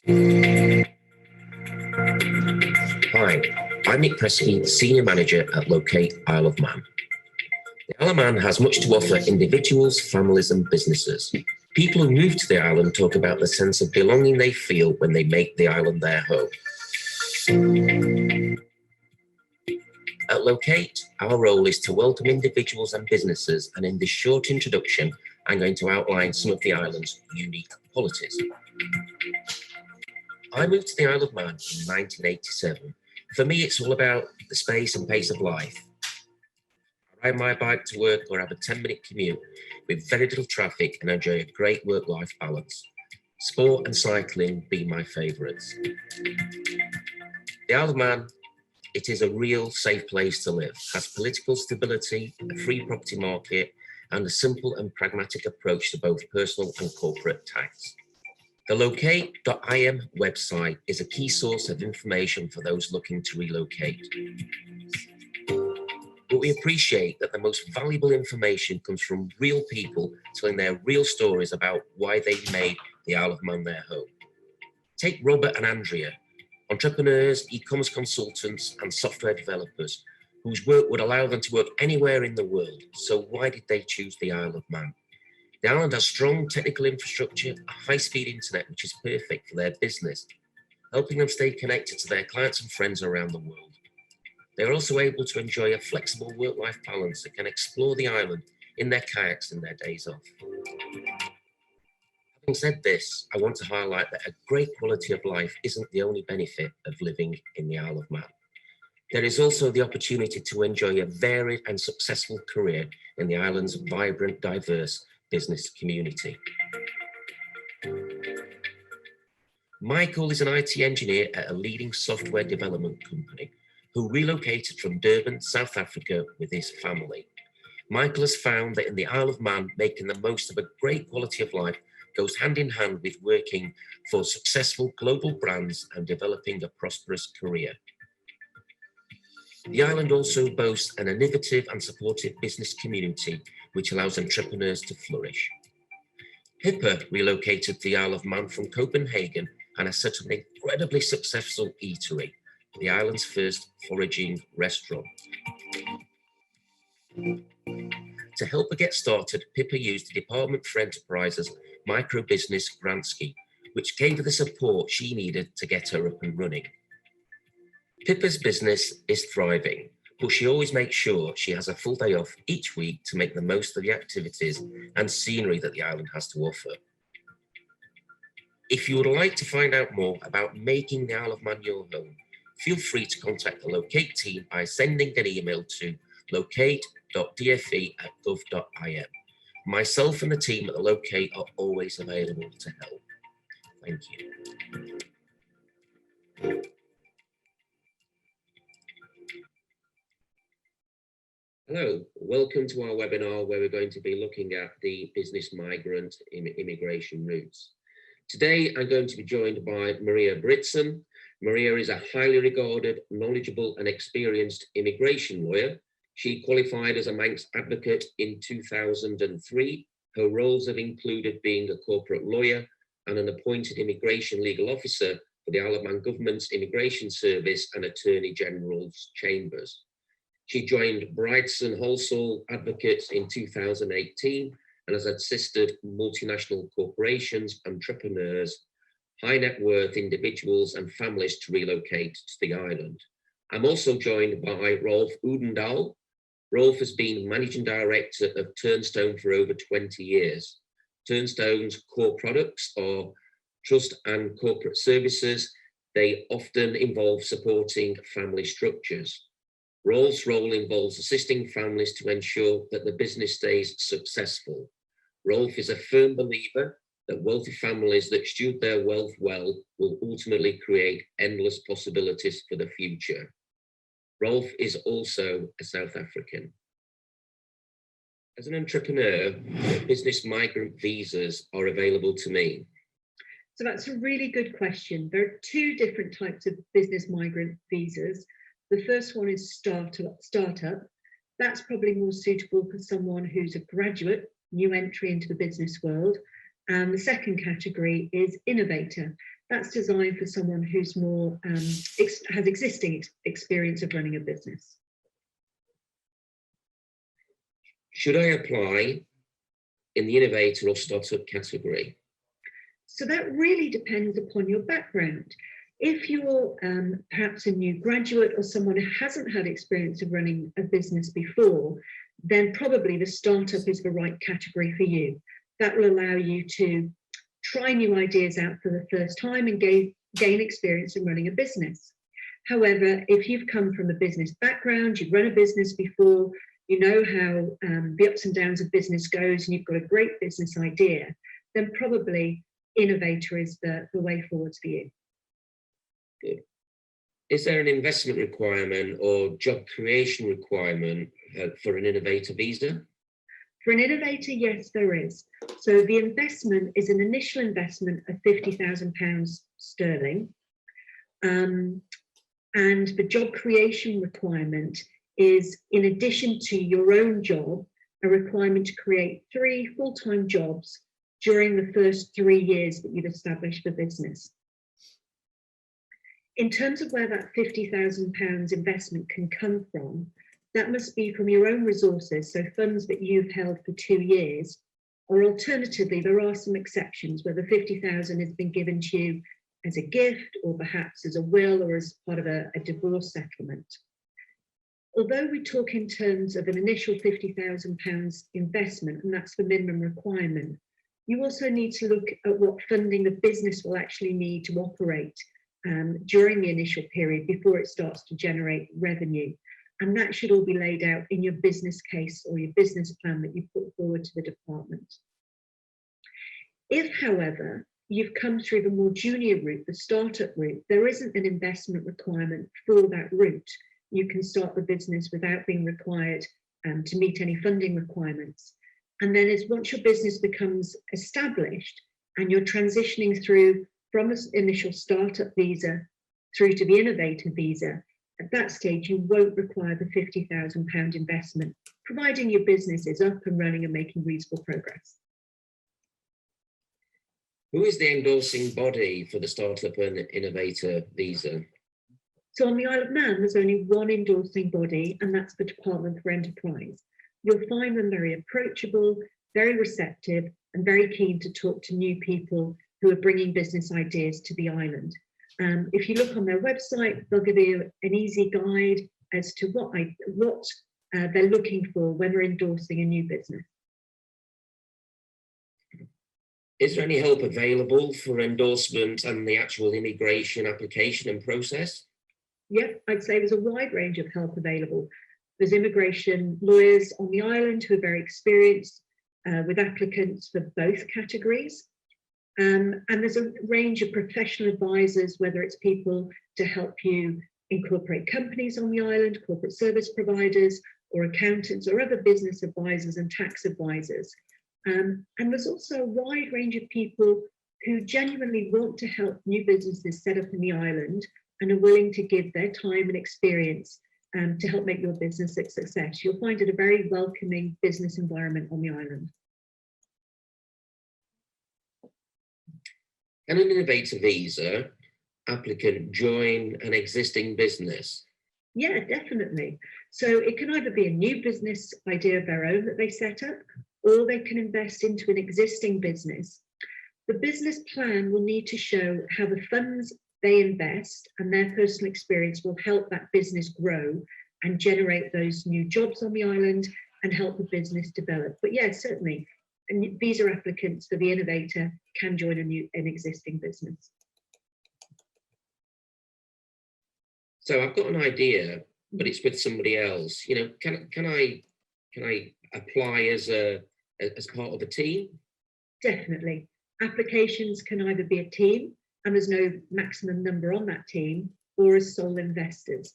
Hi, I'm Nick Preskey, Senior Manager at Locate, Isle of Man. The Isle of Man has much to offer individuals, families and businesses. People who move to the island talk about the sense of belonging they feel when they make the island their home. At Locate, our role is to welcome individuals and businesses, and in this short introduction, I'm going to outline some of the island's unique qualities. I moved to the Isle of Man in 1987. For me, it's all about the space and pace of life. I ride my bike to work or have a 10-minute commute with very little traffic and enjoy a great work-life balance. Sport and cycling being my favourites. The Isle of Man, it is a real safe place to live, has political stability, a free property market, and a simple and pragmatic approach to both personal and corporate tax. The Locate.im website is a key source of information for those looking to relocate. But we appreciate that the most valuable information comes from real people telling their real stories about why they made the Isle of Man their home. Take Robert and Andrea, entrepreneurs, e-commerce consultants and software developers whose work would allow them to work anywhere in the world. So why did they choose the Isle of Man? The island has strong technical infrastructure, a high-speed internet which is perfect for their business, helping them stay connected to their clients and friends around the world. They are also able to enjoy a flexible work-life balance and can explore the island in their kayaks in their days off. Having said this, I want to highlight that a great quality of life isn't the only benefit of living in the Isle of Man. There is also the opportunity to enjoy a varied and successful career in the island's vibrant, diverse business community. Michael is an IT engineer at a leading software development company who relocated from Durban, South Africa with his family. Michael has found that in the Isle of Man, making the most of a great quality of life goes hand in hand with working for successful global brands and developing a prosperous career. The island also boasts an innovative and supportive business community which allows entrepreneurs to flourish. Pippa relocated to the Isle of Man from Copenhagen and has set up an incredibly successful eatery, the island's first foraging restaurant. To help her get started, Pippa used the Department for Enterprise's micro-business grant scheme, which gave her the support she needed to get her up and running. Pippa's business is thriving, but she always makes sure she has a full day off each week to make the most of the activities and scenery that the island has to offer. If you would like to find out more about making the Isle of Man your home, feel free to contact the Locate team by sending an email to locate.dfe@gov.im. Myself and the team at the Locate are always available to help. Thank you. Hello, welcome to our webinar where we're going to be looking at the business migrant immigration routes. Today, I'm going to be joined by Maria Bridson. Maria is a highly regarded, knowledgeable and experienced immigration lawyer. She qualified as a Manx advocate in 2003. Her roles have included being a corporate lawyer and an appointed immigration legal officer for the Isle of Man Government's Immigration Service and Attorney General's Chambers. She joined Bridson Halsall Advocates in 2018 and has assisted multinational corporations, entrepreneurs, high net worth individuals and families to relocate to the island. I'm also joined by Roelf Odendaal. Roelf has been Managing Director of Turnstone for over 20 years. Turnstone's core products are trust and corporate services. They often involve supporting family structures. Roelf's role involves assisting families to ensure that the business stays successful. Roelf is a firm believer that wealthy families that steward their wealth well will ultimately create endless possibilities for the future. Roelf is also a South African. As an entrepreneur, business migrant visas are available to me? So that's a really good question. There are two different types of business migrant visas. The first one is startup. That's probably more suitable for someone who's a graduate, new entry into the business world. And the second category is innovator. That's designed for someone who's more has existing experience of running a business. Should I apply in the innovator or startup category? So that really depends upon your background. If you're perhaps a new graduate or someone who hasn't had experience of running a business before, then probably the startup is the right category for you. That will allow you to try new ideas out for the first time and gain experience in running a business. However, if you've come from a business background, you've run a business before, you know how the ups and downs of business goes, and you've got a great business idea, then probably innovator is the way forwards for you. Good. Is there an investment requirement or job creation requirement for an innovator visa? For an innovator, yes, there is. So the investment is an initial investment of £50,000 sterling. And the job creation requirement is, in addition to your own job, a requirement to create 3 full-time jobs during the first 3 years that you've established the business. In terms of where that £50,000 investment can come from, that must be from your own resources, so funds that you've held for 2 years, or alternatively, there are some exceptions where the £50,000 has been given to you as a gift, or perhaps as a will, or as part of a divorce settlement. Although we talk in terms of an initial £50,000 investment, and that's the minimum requirement, you also need to look at what funding the business will actually need to operate during the initial period before it starts to generate revenue. And that should all be laid out in your business case or your business plan that you put forward to the department. If, however, you've come through the more junior route, the startup route, there isn't an investment requirement for that route. You can start the business without being required to meet any funding requirements. And then once your business becomes established and you're transitioning through from an initial startup visa through to the innovator visa, at that stage, you won't require the £50,000 investment, providing your business is up and running and making reasonable progress. Who is the endorsing body for the startup and innovator visa? So on the Isle of Man, there's only one endorsing body, and that's the Department for Enterprise. You'll find them very approachable, very receptive, and very keen to talk to new people who are bringing business ideas to the island. If you look on their website, they'll give you an easy guide as to what they're looking for when they're endorsing a new business. Is there any help available for endorsement and the actual immigration application and process? Yep, I'd say there's a wide range of help available. There's immigration lawyers on the island who are very experienced with applicants for both categories. And there's a range of professional advisors, whether it's people to help you incorporate companies on the island, corporate service providers, or accountants, or other business advisors and tax advisors. And there's also a wide range of people who genuinely want to help new businesses set up in the island and are willing to give their time and experience to help make your business a success. You'll find it a very welcoming business environment on the island. Can an innovator visa applicant join an existing business? Yeah, definitely. So it can either be a new business idea of their own that they set up, or they can invest into an existing business. The business plan will need to show how the funds they invest and their personal experience will help that business grow and generate those new jobs on the island and help the business develop. But yeah, certainly, and visa applicants for the innovator can join an existing business. So I've got an idea, but it's with somebody else. You know, can I apply as part of a team? Definitely. Applications can either be a team, and there's no maximum number on that team, or as sole investors.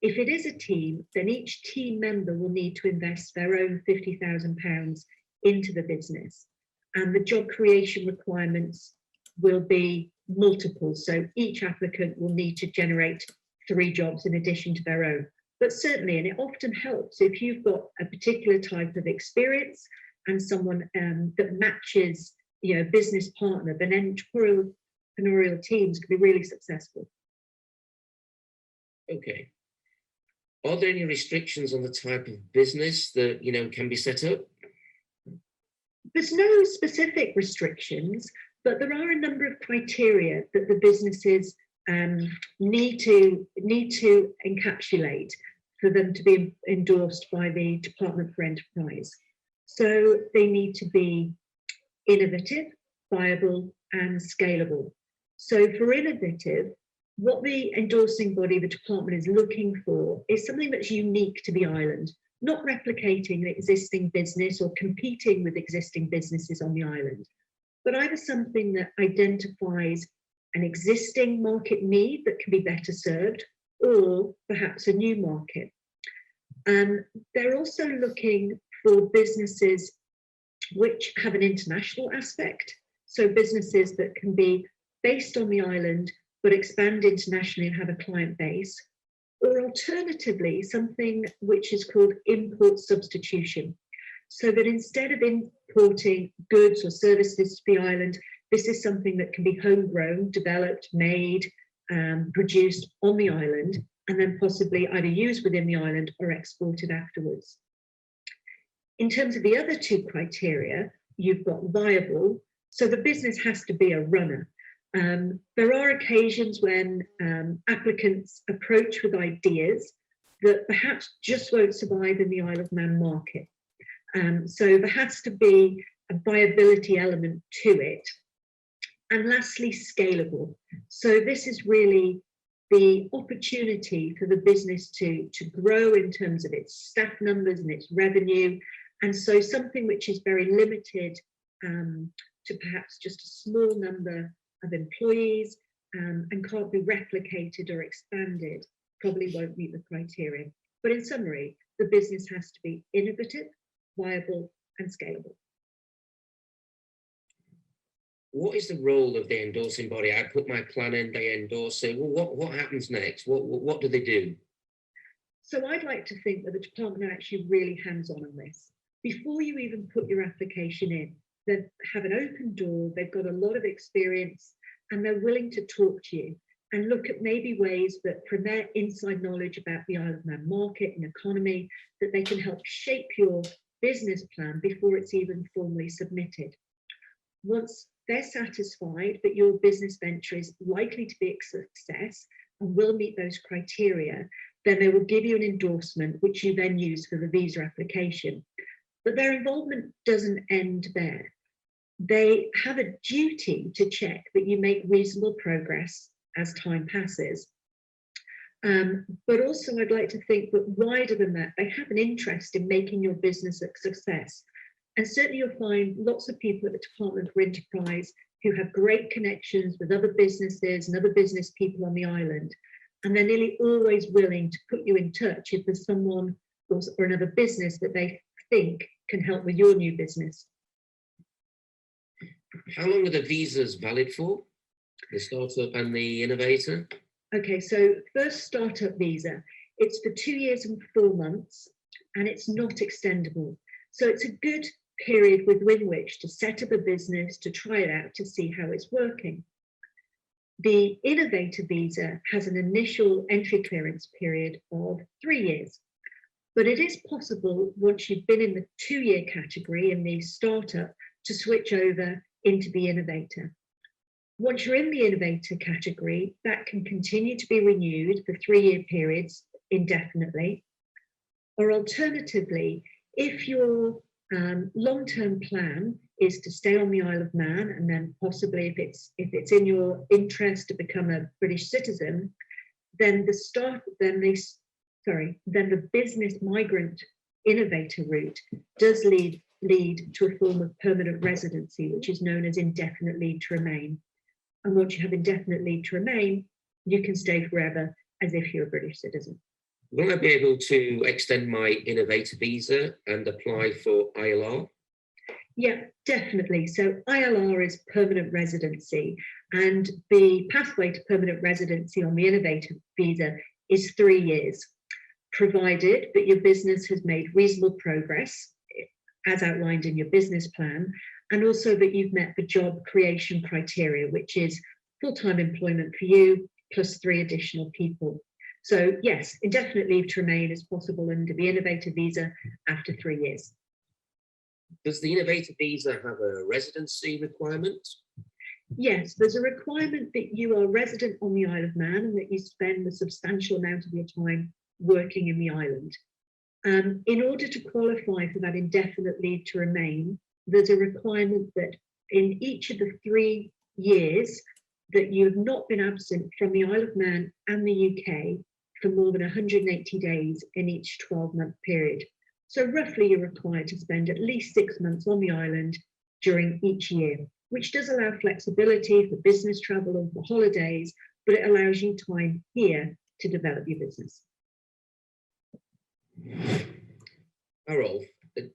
If it is a team, then each team member will need to invest their own £50,000 into the business, and the job creation requirements will be multiple. So each applicant will need to generate 3 jobs in addition to their own. But certainly, and it often helps if you've got a particular type of experience and someone that matches, you know, business partner, an entrepreneurial entrepreneurial teams can be really successful. Okay. Are there any restrictions on the type of business that, you know, can be set up? There's no specific restrictions, but there are a number of criteria that the businesses need to encapsulate for them to be endorsed by the Department for Enterprise. So they need to be innovative, viable, and scalable. So for innovative, what the endorsing body, the department, is looking for is something that's unique to the island, not replicating an existing business or competing with existing businesses on the island, but either something that identifies an existing market need that can be better served, or perhaps a new market. They're also looking for businesses which have an international aspect, so businesses that can be based on the island but expand internationally and have a client base, or alternatively, something which is called import substitution. So that instead of importing goods or services to the island, this is something that can be homegrown, developed, made, produced on the island, and then possibly either used within the island or exported afterwards. In terms of the other two criteria, you've got viable. So the business has to be a runner. There are occasions when applicants approach with ideas that perhaps just won't survive in the Isle of Man market. So there has to be a viability element to it. And lastly, scalable. So this is really the opportunity for the business to grow in terms of its staff numbers and its revenue. And so something which is very limited to perhaps just a small number of employees and can't be replicated or expanded probably won't meet the criteria. But in summary, the business has to be innovative, viable, and scalable. What is the role of the endorsing body? I put my plan in, they endorse it. Well, what happens next? What do they do? So I'd like to think that the department are actually really hands-on on this. Before you even put your application in, they have an open door, they've got a lot of experience, and they're willing to talk to you and look at maybe ways that from their inside knowledge about the Isle of Man market and economy, that they can help shape your business plan before it's even formally submitted. Once they're satisfied that your business venture is likely to be a success and will meet those criteria, then they will give you an endorsement, which you then use for the visa application. But their involvement doesn't end there. They have a duty to check that you make reasonable progress as time passes. But also I'd like to think that wider than that, they have an interest in making your business a success. And certainly you'll find lots of people at the Department for Enterprise who have great connections with other businesses and other business people on the island. And they're nearly always willing to put you in touch if there's someone or another business that they think can help with your new business. How long are the visas valid for? The startup and the innovator? Okay, so first startup visa, it's for 2 years and 4 months, and it's not extendable. So it's a good period within which to set up a business, to try it out, to see how it's working. The innovator visa has an initial entry clearance period of 3 years, but it is possible once you've been in the 2-year category in the startup to switch over into the innovator. Once you're in the innovator category, that can continue to be renewed for 3-year periods indefinitely. Or alternatively, if your long-term plan is to stay on the Isle of Man, and then possibly if it's in your interest to become a British citizen, then the business migrant innovator route does lead to a form of permanent residency, which is known as indefinite leave to remain. And once you have indefinite leave to remain, you can stay forever as if you're a British citizen. Will I be able to extend my innovator visa and apply for ILR? Yeah, definitely. So ILR is permanent residency, and the pathway to permanent residency on the innovator visa is 3 years, provided that your business has made reasonable progress, as outlined in your business plan, and also that you've met the job creation criteria, which is full-time employment for you, plus 3 additional people. So yes, indefinite leave to remain is possible under the innovator visa after 3 years. Does the innovator visa have a residency requirement? Yes, there's a requirement that you are resident on the Isle of Man and that you spend a substantial amount of your time working in the island. In order to qualify for that indefinite leave to remain, there's a requirement that in each of the 3 years that you have not been absent from the Isle of Man and the UK for more than 180 days in each 12-month period. So roughly you're required to spend at least 6 months on the island during each year, which does allow flexibility for business travel and for holidays, but it allows you time here to develop your business. Hi, Roelf.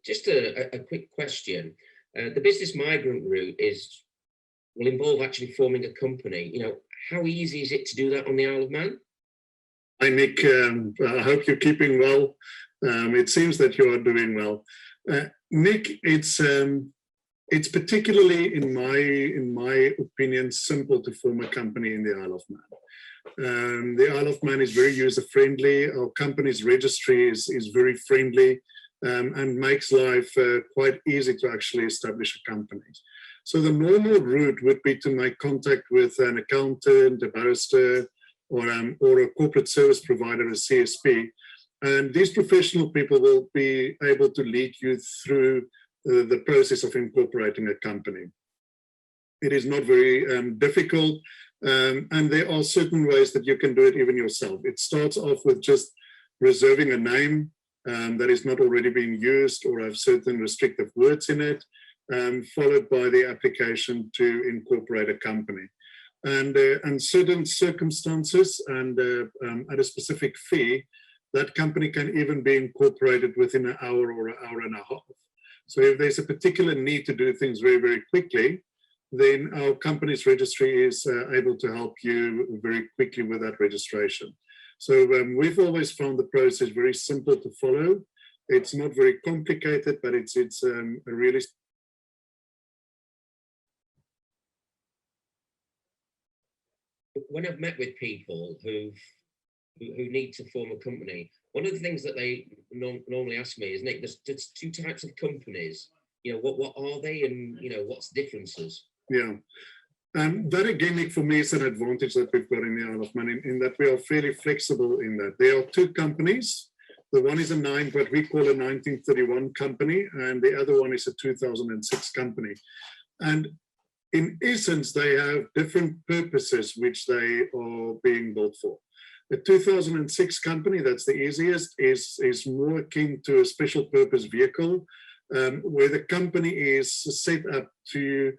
Just a quick question. The business migrant route will involve actually forming a company. You know, how easy is it to do that on the Isle of Man? Hi, Nick. I hope you're keeping well. It seems that you are doing well. Nick, it's particularly, in my opinion, simple to form a company in the Isle of Man. The Isle of Man is very user-friendly. Our company's registry is very friendly and makes life quite easy to actually establish a company. So the normal route would be to make contact with an accountant, a barrister, or a corporate service provider, a CSP. And these professional people will be able to lead you through the process of incorporating a company. It is not very difficult, and there are certain ways that you can do it even yourself. It starts off with just reserving a name that is not already being used or have certain restrictive words in it, followed by the application to incorporate a company. And certain circumstances and at a specific fee, that company can even be incorporated within an hour or an hour and a half. So if there's a particular need to do things very, very quickly, then our company's registry is able to help you very quickly with that registration. So we've always found the process very simple to follow. It's not very complicated, but it's a really... When I've met with people who need to form a company, one of the things that they normally ask me is, Nick, there's 2 types of companies. You know, what are they, and you know, what's the differences? Yeah, that again, Nick, for me is an advantage that we've got in the Isle of Man, in that we are fairly flexible in that. There are 2 companies. The one is what we call a 1931 company, and the other one is a 2006 company. And in essence, they have different purposes which they are being built for. The 2006 company, that's the easiest, is more akin to a special purpose vehicle, where the company is set up to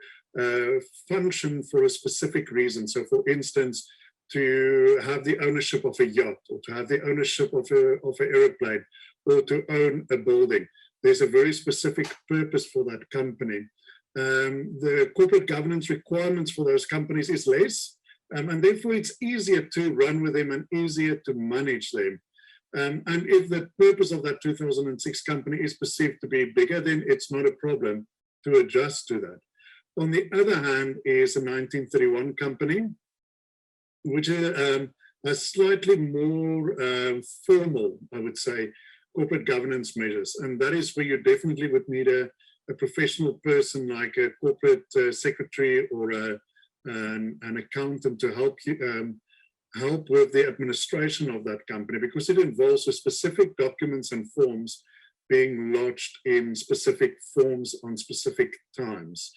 function for a specific reason. So for instance, to have the ownership of a yacht, or to have the ownership of an airplane, or to own a building. There's a very specific purpose for that company. The corporate governance requirements for those companies is less, and therefore it's easier to run with them and easier to manage them. And if the purpose of that 2006 company is perceived to be bigger, then it's not a problem to adjust to that. On the other hand is a 1931 company, which is a slightly more formal, I would say, corporate governance measures. And that is where you definitely would need a professional person like a corporate secretary or an accountant to help you help with the administration of that company, because it involves with specific documents and forms being lodged in specific forms on specific times.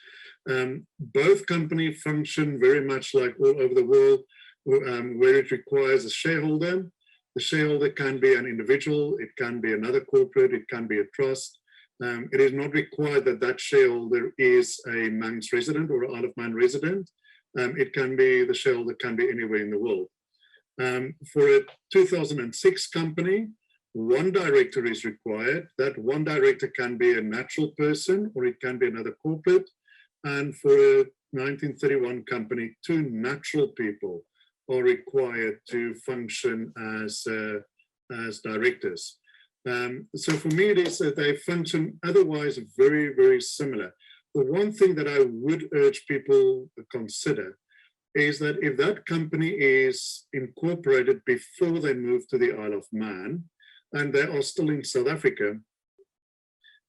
Both companies function very much like all over the world, where it requires a shareholder. The shareholder can be an individual, it can be another corporate, it can be a trust. It is not required that that shareholder is a Manx resident or an Isle of Man resident. It can be, the shareholder can be anywhere in the world. For a 2006 company, one director is required. That one director can be a natural person or it can be another corporate. And for a 1931 company, 2 natural people are required to function as directors. So for me, it is that they function otherwise very, very similar. The one thing that I would urge people to consider is that if that company is incorporated before they move to the Isle of Man, and they are still in South Africa,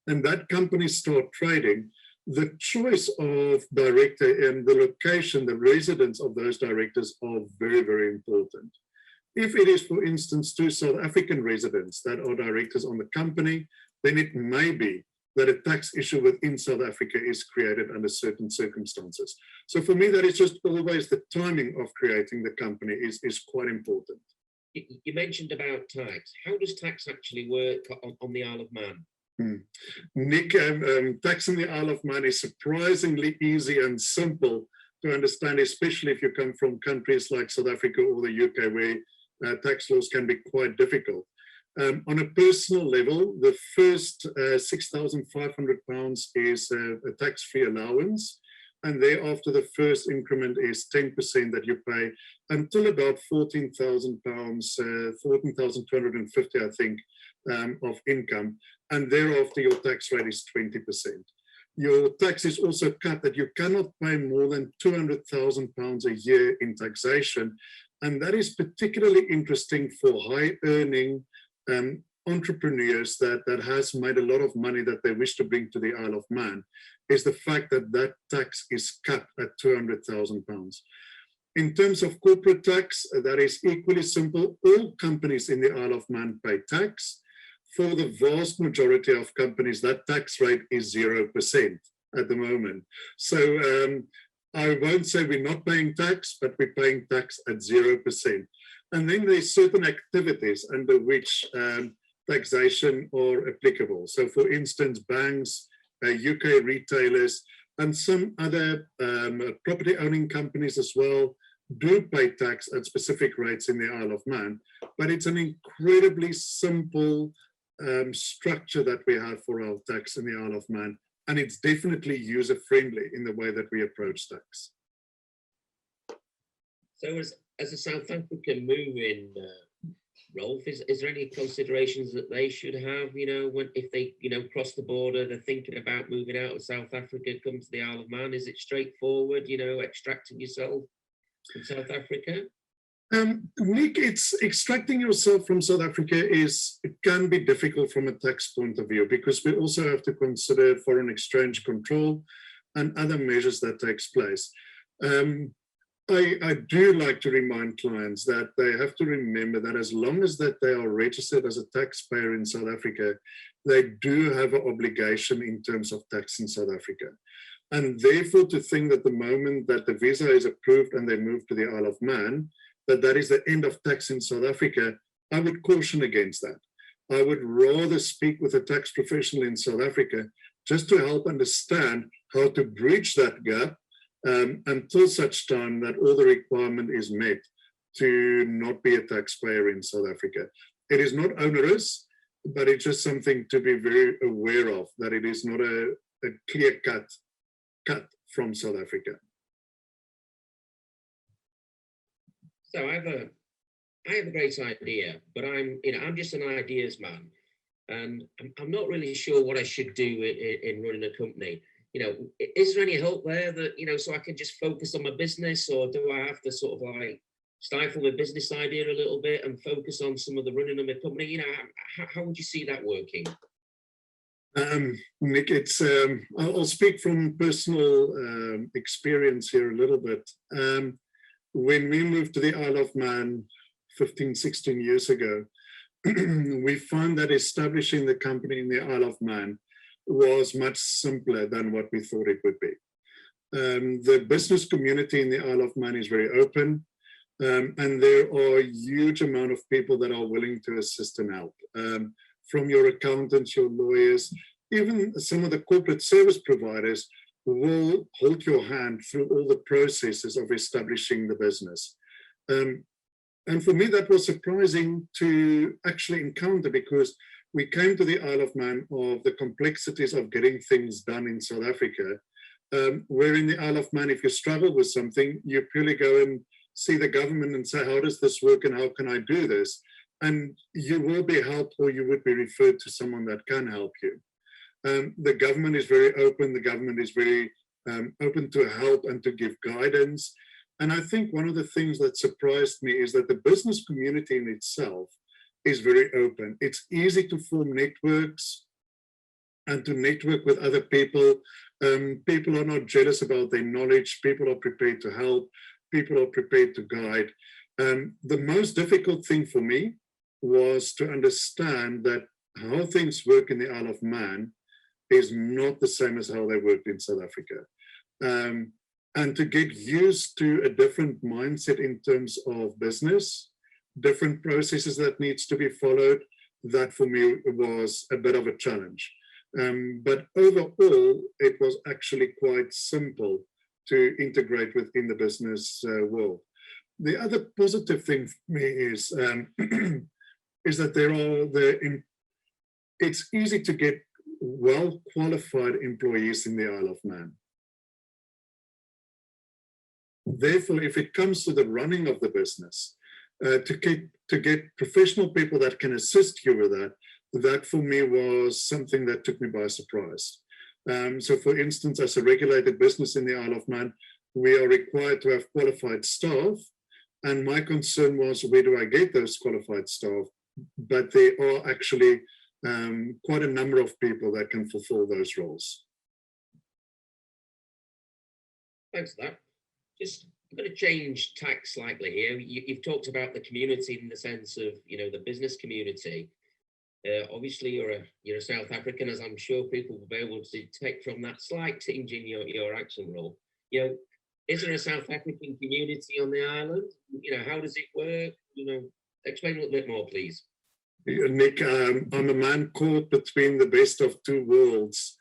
and that company start trading, the choice of director and the location, the residence of those directors are very, very important. If it is, for instance, two South African residents that are directors on the company, then it may be that a tax issue within South Africa is created under certain circumstances. So for me, that is just always the timing of creating the company is quite important. You mentioned about tax. How does tax actually work on the Isle of Man? Nick, tax in the Isle of Man is surprisingly easy and simple to understand, especially if you come from countries like South Africa or the UK, where tax laws can be quite difficult. On a personal level, the first £6,500 is a tax-free allowance, and thereafter the first increment is 10% that you pay until about £14,000, 14,250, I think, of income, and thereafter your tax rate is 20%. Your tax is also cut that you cannot pay more than £200,000 a year in taxation, and that is particularly interesting for high-earning entrepreneurs that has made a lot of money that they wish to bring to the Isle of Man, is the fact that that tax is cut at £200,000. In terms of corporate tax, that is equally simple. All companies in the Isle of Man pay tax. For the vast majority of companies, that tax rate is 0% at the moment. So I won't say we're not paying tax, but we're paying tax at 0%. And then there's certain activities under which taxation are applicable. So for instance, banks, UK retailers, and some other property owning companies as well do pay tax at specific rates in the Isle of Man. But it's an incredibly simple structure that we have for our tax in the Isle of Man. And it's definitely user-friendly in the way that we approach tax. So as a South African moving, Roelf, is there any considerations that they should have, if they, cross the border, they're thinking about moving out of South Africa, come to the Isle of Man? Is it straightforward, extracting yourself from South Africa? Nick, it's extracting yourself from South Africa it can be difficult from a tax point of view, because we also have to consider foreign exchange control and other measures that takes place. I do like to remind clients that they have to remember that as long as that they are registered as a taxpayer in South Africa, they do have an obligation in terms of tax in South Africa. And therefore, to think that the moment that the visa is approved and they move to the Isle of Man, that is the end of tax in South Africa, I would caution against that. I would rather speak with a tax professional in South Africa just to help understand how to bridge that gap until such time that all the requirement is met to not be a taxpayer in South Africa. It is not onerous, but it's just something to be very aware of, that it is not a clear cut from South Africa. So I have a great idea, but I'm just an ideas man, and I'm not really sure what I should do in running a company. Is there any help there that, so I can just focus on my business, or do I have to sort of like stifle my business idea a little bit and focus on some of the running of my company? How would you see that working? Nick, I'll speak from personal experience here a little bit. When we moved to the Isle of Man 15, 16 years ago, we found that establishing the company in the Isle of Man was much simpler than what we thought it would be. The business community in the Isle of Man is very open, and there are a huge amount of people that are willing to assist and help. From your accountants, your lawyers, even some of the corporate service providers will hold your hand through all the processes of establishing the business. And for me, that was surprising to actually encounter, because we came to the Isle of Man of the complexities of getting things done in South Africa, where in the Isle of Man, if you struggle with something, you purely go and see the government and say, how does this work and how can I do this? And you will be helped, or you would be referred to someone that can help you. The government is very open. The government is very open to help and to give guidance. And I think one of the things that surprised me is that the business community in itself is very open. It's easy to form networks and to network with other people. People are not jealous about their knowledge. People are prepared to help. People are prepared to guide. The most difficult thing for me was to understand that how things work in the Isle of Man is not the same as how they worked in South Africa. And to get used to a different mindset in terms of business, different processes that needs to be followed, that for me was a bit of a challenge. But overall, it was actually quite simple to integrate within the business world. The other positive thing for me is, is that it's easy to get well-qualified employees in the Isle of Man. Therefore, if it comes to the running of the business, to get professional people that can assist you with that, that for me was something that took me by surprise. So for instance, as a regulated business in the Isle of Man, we are required to have qualified staff. And my concern was, where do I get those qualified staff? But there are actually quite a number of people that can fulfill those roles. Thanks for that. Just I'm going to change tack slightly here. You've talked about the community in the sense of, the business community. Obviously, you're a South African, as I'm sure people will be able to detect from that slight tinge in your accent roll. Is there a South African community on the island? How does it work? Explain a little bit more, please. Nick, I'm a man caught between the best of two worlds.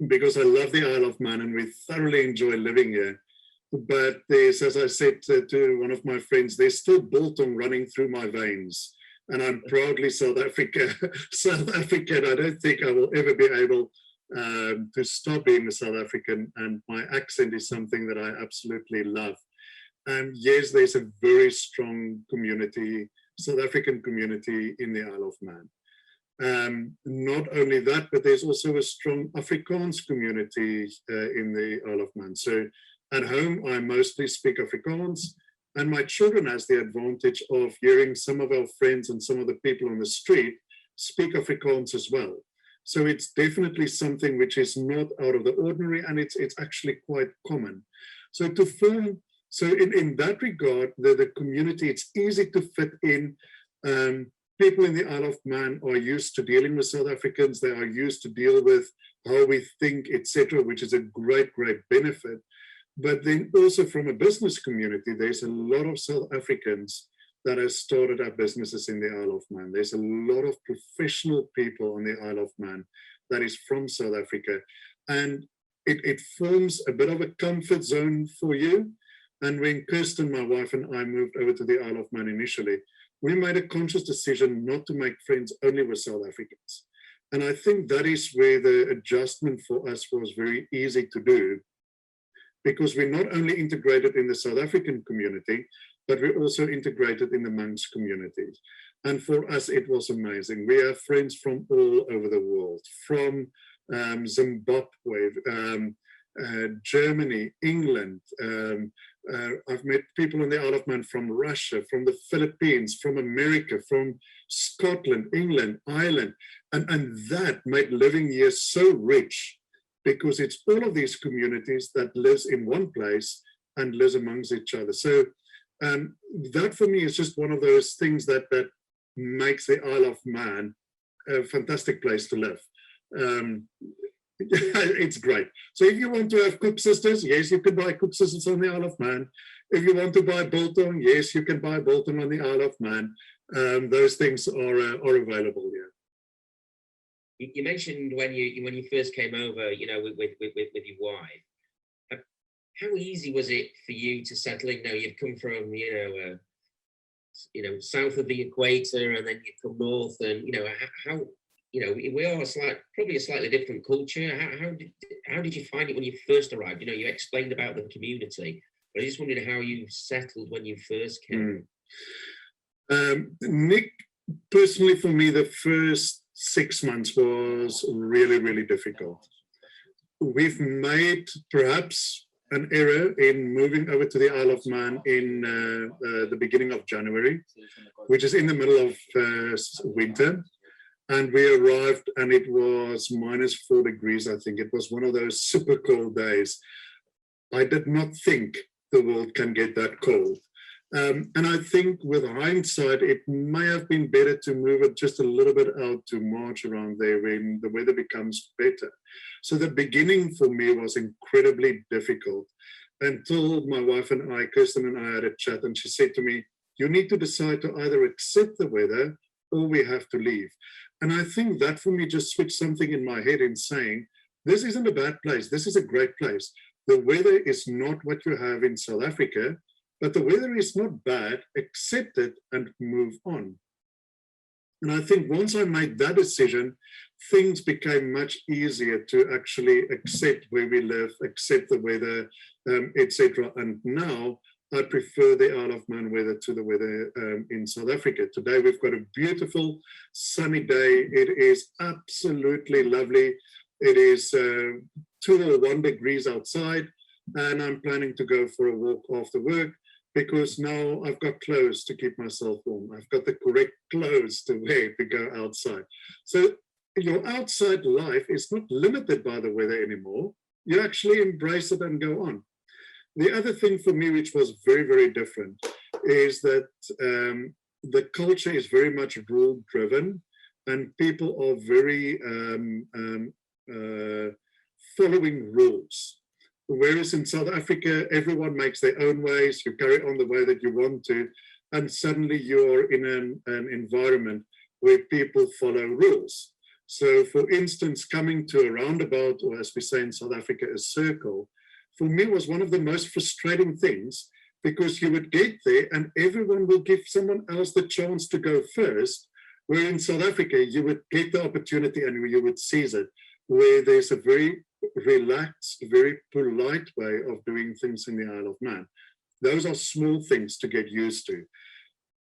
Because I love the Isle of Man and we thoroughly enjoy living here. But there's, as I said to one of my friends, there's still biltong running through my veins. And I'm proudly South African. I don't think I will ever be able to stop being a South African. And my accent is something that I absolutely love. And yes, there's a very strong community, South African community in the Isle of Man. Not only that, but there's also a strong Afrikaans community in the Isle of Man. So at home, I mostly speak Afrikaans, and my children has the advantage of hearing some of our friends and some of the people on the street speak Afrikaans as well. So it's definitely something which is not out of the ordinary, and it's actually quite common. So in that regard, the community, it's easy to fit in. People in the Isle of Man are used to dealing with South Africans. They are used to deal with how we think, etc., which is a great, great benefit. But then also from a business community, there's a lot of South Africans that have started up businesses in the Isle of Man. There's a lot of professional people on the Isle of Man that is from South Africa. And it forms a bit of a comfort zone for you. And when Kirsten, my wife, and I moved over to the Isle of Man initially, we made a conscious decision not to make friends only with South Africans. And I think that is where the adjustment for us was very easy to do, because we're not only integrated in the South African community, but we're also integrated in the Manx communities. And for us, it was amazing. We have friends from all over the world, from Zimbabwe, Germany, England. I've met people on the Isle of Man from Russia, from the Philippines, from America, from Scotland, England, Ireland. And that made living here so rich, because it's all of these communities that lives in one place and lives amongst each other. So that for me is just one of those things that makes the Isle of Man a fantastic place to live. It's great. So if you want to have cook sisters, yes, you can buy cook sisters on the Isle of Man. If you want to buy biltong, yes, you can buy biltong on the Isle of Man. Those things are available here. You mentioned when you first came over, with your wife. How easy was it for you to settle in? Now you've come from south of the equator, and then you come north, and how. We are probably a slightly different culture. How did you find it when you first arrived? You explained about the community, but I just wondered how you settled when you first came. Nick, personally, for me, the first 6 months was really, really difficult. We've made perhaps an error in moving over to the Isle of Man in the beginning of January, which is in the middle of winter. And we arrived and it was -4 degrees, I think. It was one of those super cold days. I did not think the world can get that cold. And I think with hindsight, it may have been better to move it just a little bit out to March around there when the weather becomes better. So the beginning for me was incredibly difficult until my wife and I, Kirsten and I, had a chat, and she said to me, you need to decide to either accept the weather or we have to leave. And I think that for me just switched something in my head in saying, this isn't a bad place. This is a great place. The weather is not what you have in South Africa, but the weather is not bad. Accept it and move on. And I think once I made that decision, things became much easier to actually accept where we live, accept the weather, etc. And now I prefer the Isle of Man weather to the weather in South Africa. Today we've got a beautiful sunny day. It is absolutely lovely. It is 2 or 1 degrees outside, and I'm planning to go for a walk after work because now I've got clothes to keep myself warm. I've got the correct clothes to wear to go outside. So your outside life is not limited by the weather anymore. You actually embrace it and go on. The other thing for me, which was very, very different, is that the culture is very much rule driven and people are very following rules. Whereas in South Africa, everyone makes their own ways, you carry on the way that you want to, and suddenly you're in an environment where people follow rules. So for instance, coming to a roundabout, or as we say in South Africa, a circle, for me was one of the most frustrating things because you would get there and everyone will give someone else the chance to go first, where in South Africa, you would get the opportunity and you would seize it, where there's a very relaxed, very polite way of doing things in the Isle of Man. Those are small things to get used to.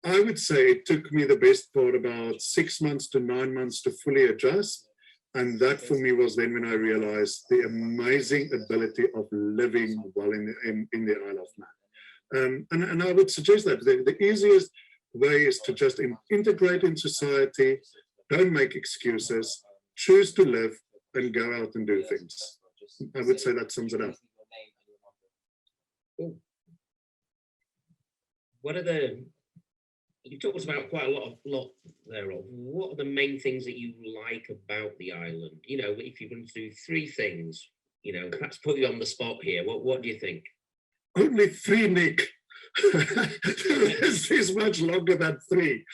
I would say it took me the best part about 6 months to 9 months to fully adjust. And that for me was then when I realized the amazing ability of living well in the Isle of Man. And I would suggest that the easiest way is to just integrate in society, don't make excuses, choose to live and go out and do things. I would say that sums it up. What are you talked about quite a lot there of what are the main things that you like about the island? You know, if you're going to do 3 things, you know, perhaps put you on the spot here. What do you think? Only 3, Nick. This is much longer than 3.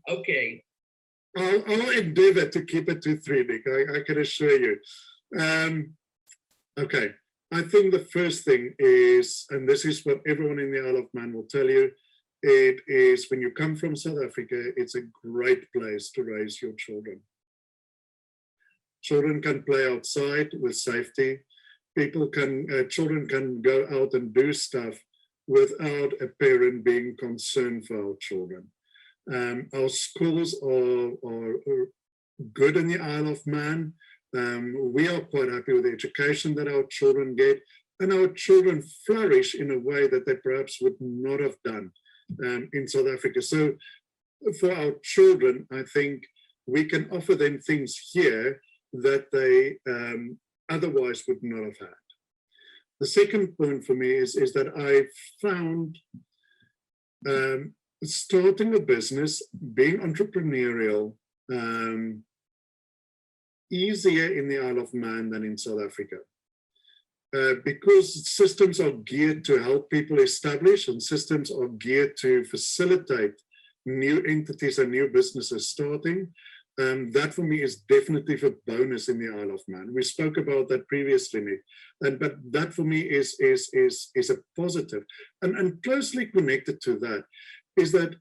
Okay. I'll endeavor to keep it to 3, Nick. I can assure you. Okay. I think the first thing is, and this is what everyone in the Isle of Man will tell you, it is when you come from South Africa, it's a great place to raise your children. Children can play outside with safety. Children can go out and do stuff without a parent being concerned for our children. Our schools are good in the Isle of Man. We are quite happy with the education that our children get, and our children flourish in a way that they perhaps would not have done in South Africa. So for our children, I think we can offer them things here that they otherwise would not have had. The second point for me is that I found starting a business, being entrepreneurial, easier in the Isle of Man than in South Africa. Because systems are geared to help people establish and systems are geared to facilitate new entities and new businesses starting. That for me is definitely a bonus in the Isle of Man. We spoke about that previously, Nick, but that for me is a positive. And closely connected to that is that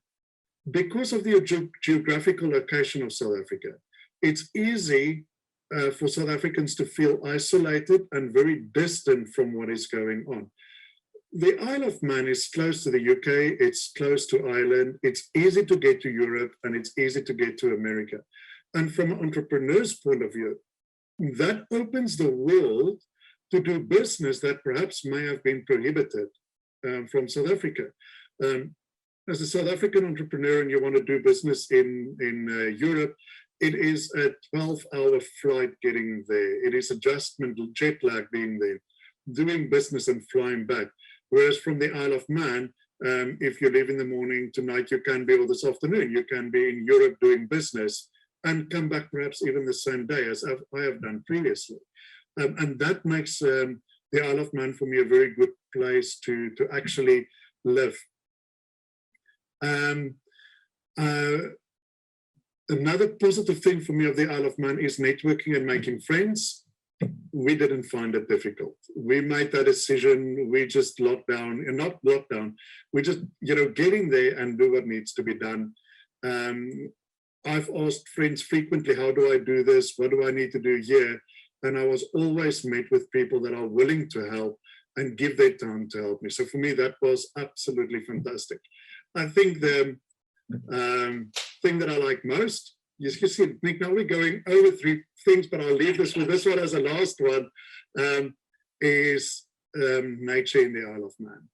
because of the geographical location of South Africa, it's easy for South Africans to feel isolated and very distant from what is going on. The Isle of Man is close to the UK, it's close to Ireland, it's easy to get to Europe, and it's easy to get to America. And from an entrepreneur's point of view, that opens the world to do business that perhaps may have been prohibited from South Africa. As a South African entrepreneur and you want to do business in Europe, it is a 12-hour flight getting there. It is adjustment, jet lag being there, doing business and flying back. Whereas from the Isle of Man, if you leave in the morning, tonight you can be, or this afternoon, you can be in Europe doing business and come back perhaps even the same day as I have done previously. And that makes the Isle of Man for me a very good place to actually live. Another positive thing for me of the Isle of Man is networking and making friends. We didn't find it difficult. We made that decision. We just locked down, and not locked down. We just, getting there and do what needs to be done. I've asked friends frequently, how do I do this? What do I need to do here? And I was always met with people that are willing to help and give their time to help me. So for me, that was absolutely fantastic. I think the thing that I like most, you see, Nick, now we're going over 3 things, but I'll leave this with this one as a last one, is nature in the Isle of Man.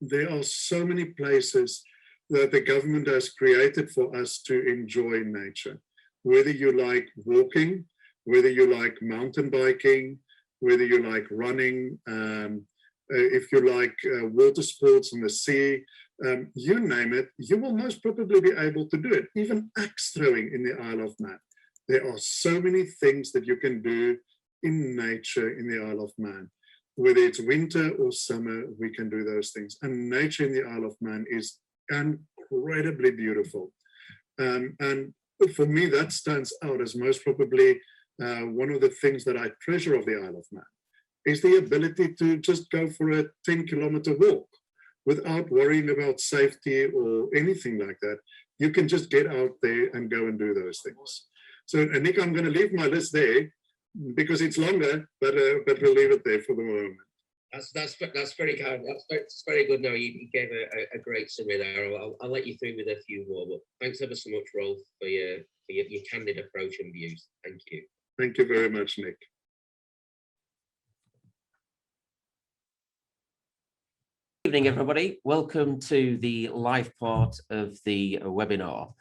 There are so many places that the government has created for us to enjoy nature, whether you like walking, whether you like mountain biking, whether you like running, if you like water sports in the sea, you name it, you will most probably be able to do it. Even axe throwing in the Isle of Man. There are so many things that you can do in nature in the Isle of Man. Whether it's winter or summer, we can do those things. And nature in the Isle of Man is incredibly beautiful. And for me, that stands out as most probably one of the things that I treasure of the Isle of Man, is the ability to just go for a 10-kilometer walk without worrying about safety or anything like that. You can just get out there and go and do those things. So, Nick, I'm going to leave my list there because it's longer, but we'll leave it there for the moment. That's very kind. That's very good. No, you gave a great summary there. I'll let you through with a few more. But thanks ever so much, Roelf, for your candid approach and views. Thank you. Thank you very much, Nick. Good evening, everybody. Welcome to the live part of the webinar.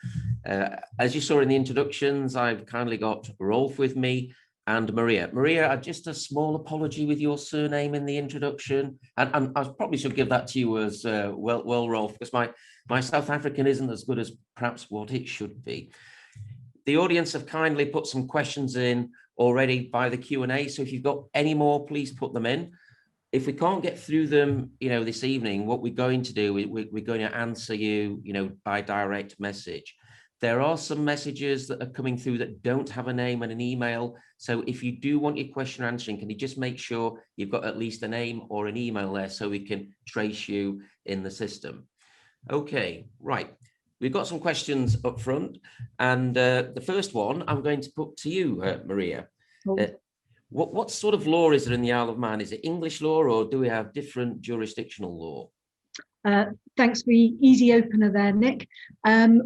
As you saw in the introductions, I've kindly got Roelf with me and Maria. Maria, just a small apology with your surname in the introduction. And I probably should give that to you as well, Roelf, because my South African isn't as good as perhaps what it should be. The audience have kindly put some questions in already by the Q&A. So if you've got any more, please put them in. If we can't get through them, this evening, what we're going to do, we're going to answer you, by direct message. There are some messages that are coming through that don't have a name and an email. So if you do want your question answering, can you just make sure you've got at least a name or an email there so we can trace you in the system? Okay, right. We've got some questions up front. And the first one I'm going to put to you, Maria. What sort of law is there in the Isle of Man? Is it English law or do we have different jurisdictional law? Thanks for the easy opener there, Nick.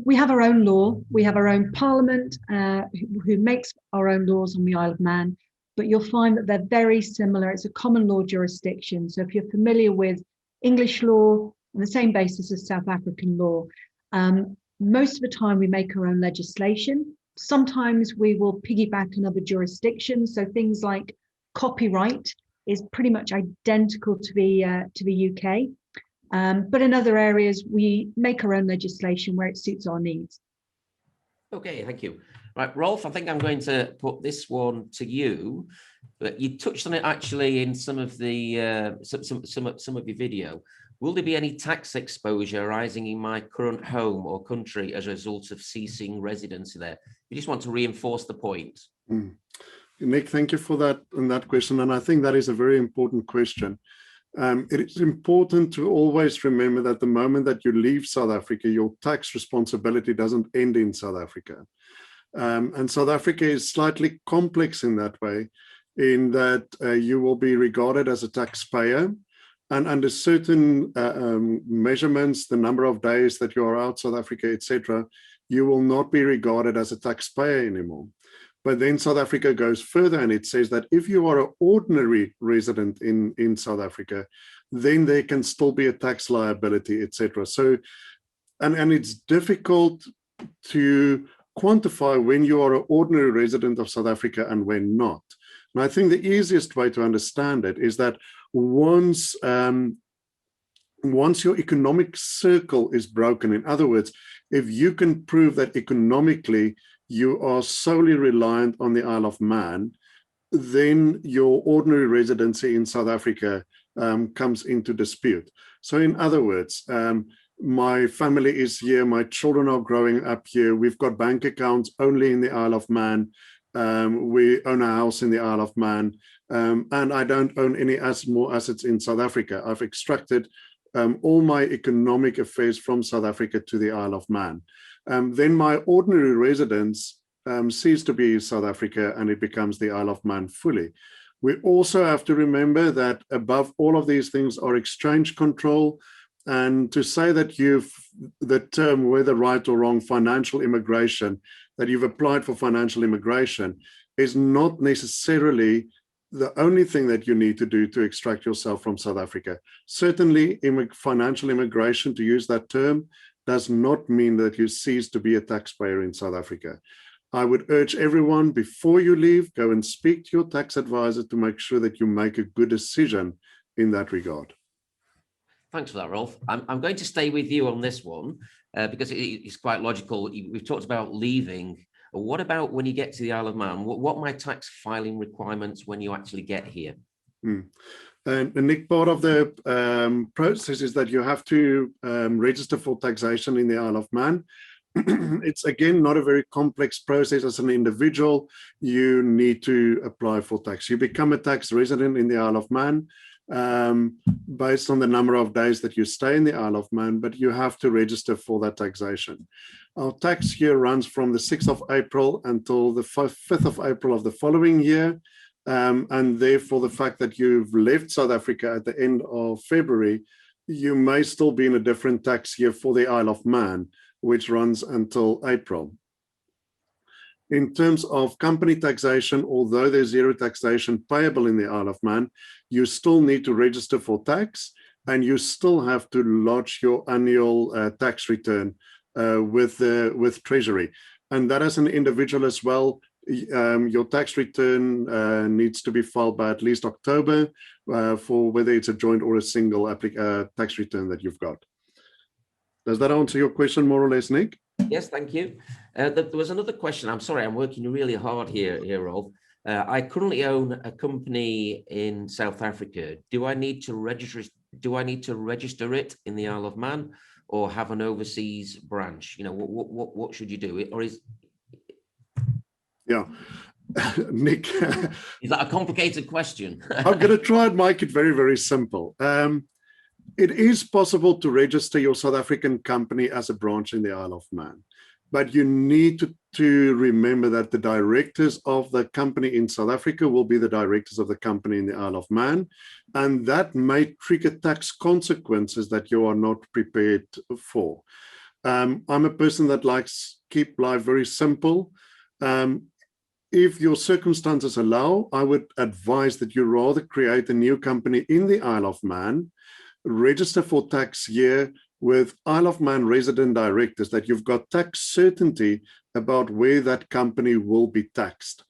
We have our own law. We have our own parliament who makes our own laws on the Isle of Man, but you'll find that they're very similar. It's a common law jurisdiction. So if you're familiar with English law on the same basis as South African law, most of the time we make our own legislation. Sometimes we will piggyback on other jurisdictions. So things like copyright is pretty much identical to the UK. But in other areas, we make our own legislation where it suits our needs. Okay, thank you. Right, Roelf, I think I'm going to put this one to you. But you touched on it actually in some of the some of your video. Will there be any tax exposure arising in my current home or country as a result of ceasing residency there? We just want to reinforce the point. Nick, thank you for that question. And I think that is a very important question. It is important to always remember that the moment that you leave South Africa, your tax responsibility doesn't end in South Africa. And South Africa is slightly complex in that way, in that you will be regarded as a taxpayer. And under certain measurements, the number of days that you are out South Africa, etc., you will not be regarded as a taxpayer anymore. But then South Africa goes further and it says that if you are an ordinary resident in South Africa, then there can still be a tax liability, etc. So, and it's difficult to quantify when you are an ordinary resident of South Africa and when not. And I think the easiest way to understand it is that once your economic circle is broken, in other words, if you can prove that economically you are solely reliant on the Isle of Man, then your ordinary residency in South Africa comes into dispute. So in other words, my family is here, my children are growing up here, we've got bank accounts only in the Isle of Man, we own a house in the Isle of Man, and I don't own any more assets in South Africa. I've extracted all my economic affairs from South Africa to the Isle of Man. Then my ordinary residence cease to be South Africa and it becomes the Isle of Man fully. We also have to remember that above all of these things are exchange control. And to say that the term, whether right or wrong, financial immigration, that you've applied for financial immigration is not necessarily the only thing that you need to do to extract yourself from South Africa. Certainly, financial immigration, to use that term, does not mean that you cease to be a taxpayer in South Africa. I would urge everyone, before you leave, go and speak to your tax advisor to make sure that you make a good decision in that regard. Thanks for that, Roelf. I'm going to stay with you on this one because it's quite logical. We've talked about leaving. What about when you get to the Isle of Man? What are my tax filing requirements when you actually get here? And Nick, part of the process is that you have to register for taxation in the Isle of Man. It's, again, not a very complex process. As an individual, you need to apply for tax. You become a tax resident in the Isle of Man based on the number of days that you stay in the Isle of Man, but you have to register for that taxation. Our tax year runs from the 6th of April until the 5th of April of the following year. And therefore, the fact that you've left South Africa at the end of February, you may still be in a different tax year for the Isle of Man, which runs until April. In terms of company taxation, although there's zero taxation payable in the Isle of Man, you still need to register for tax and you still have to lodge your annual tax return with Treasury. And that as an individual as well, your tax return needs to be filed by at least October for whether it's a joint or a single tax return that you've got. Does that answer your question more or less, Nick? Yes, thank you. There was another question. I'm sorry, I'm working really hard here, Roelf. I currently own a company in South Africa. Do I need to register? Do I need to register it in the Isle of Man, or have an overseas branch? You know, what should you do? Or is? Yeah, Nick. Is that a complicated question? I'm going to try and make it very, very simple. It is possible to register your South African company as a branch in the Isle of Man, but you need to remember that the directors of the company in South Africa will be the directors of the company in the Isle of Man, and that may trigger tax consequences that you are not prepared for. I'm a person that likes keep life very simple. If your circumstances allow, I would advise that you rather create a new company in the Isle of Man, register for tax year with Isle of Man resident directors, that you've got tax certainty about where that company will be taxed.